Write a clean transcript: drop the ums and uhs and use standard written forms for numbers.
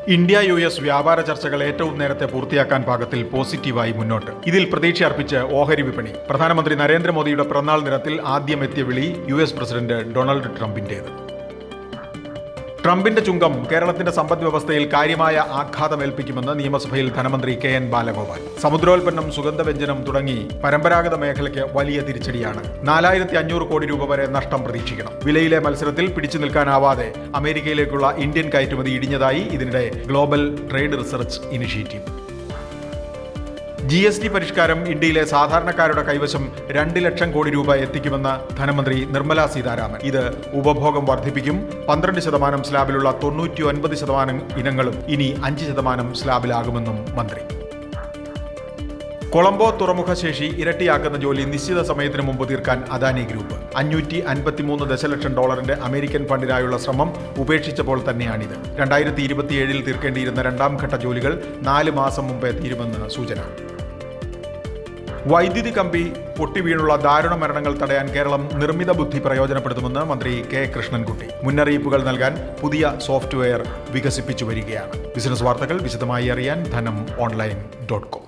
ഇന്ത്യ-US വ്യാപാര ചർച്ചകൾ ഏറ്റവും നേരത്തെ പൂർത്തിയാക്കാൻ പാകത്തിൽ പോസിറ്റീവായി മുന്നോട്ട്. ഇതിൽ പ്രതീക്ഷ അർപ്പിച്ച് ഓഹരി വിപണി. പ്രധാനമന്ത്രി നരേന്ദ്രമോദിയുടെ പിറന്നാൾ ദിനത്തിൽ ആദ്യം എത്തിയ വിളി US പ്രസിഡന്റ് ഡൊണാൾഡ് ട്രംപിന്റേത്. ട്രംപിന്റെ ചുങ്കം കേരളത്തിന്റെ സമ്പദ് വ്യവസ്ഥയിൽ കാര്യമായ ആഘാതമേൽപ്പിക്കുമെന്ന് നിയമസഭയിൽ ധനമന്ത്രി KN ബാലഗോപാൽ. സമുദ്രോൽപ്പന്നം, സുഗന്ധവ്യഞ്ജനം തുടങ്ങി പരമ്പരാഗത മേഖലയ്ക്ക് വലിയ തിരിച്ചടിയാണ്. 4500 കോടി രൂപ വരെ നഷ്ടം പ്രതീക്ഷിക്കണം. വിലയിലെ മത്സരത്തിൽ പിടിച്ചു നിൽക്കാനാവാതെ അമേരിക്കയിലേക്കുള്ള ഇന്ത്യൻ കയറ്റുമതി ഇടിഞ്ഞതായി ഇതിനിടെ global trade research initiative. GST പരിഷ്കാരം ഇന്ത്യയിലെ സാധാരണക്കാരുടെ കൈവശം 2 ലക്ഷം കോടി രൂപ എത്തിക്കുമെന്ന് ധനമന്ത്രി നിർമ്മല സീതാരാമൻ. ഇത് ഉപഭോഗം വർദ്ധിപ്പിക്കും. 12% സ്ലാബിലുള്ള 99% ഇനങ്ങളും ഇനി 5% സ്ലാബിലാകുമെന്നും മന്ത്രി. കൊളംബോ തുറമുഖ ശേഷി ഇരട്ടിയാക്കുന്ന ജോലി നിശ്ചിത സമയത്തിന് മുമ്പ് തീർക്കാൻ അദാനി ഗ്രൂപ്പ്. $553 ദശലക്ഷം അമേരിക്കൻ ഫണ്ടിനായുള്ള ശ്രമം ഉപേക്ഷിച്ചപ്പോൾ തന്നെയാണിത്. 2027 തീർക്കേണ്ടിയിരുന്ന രണ്ടാം ഘട്ട ജോലികൾ 4 മാസം മുമ്പേ തീരുമെന്ന് സൂചന. വൈദ്യുതി കമ്പി പൊട്ടിവീണുള്ള ദാരുണ മരണങ്ങൾ തടയാൻ കേരളം നിർമ്മിത ബുദ്ധി പ്രയോജനപ്പെടുത്തുമെന്ന് മന്ത്രി K കൃഷ്ണൻകുട്ടി. മുന്നറിയിപ്പുകൾ നൽകാൻ പുതിയ സോഫ്റ്റ്വെയർ വികസിപ്പിച്ചു വരികയാണ്. ബിസിനസ് വാർത്തകൾ വിശദമായി അറിയാൻ ധനം ഓൺലൈൻ.com.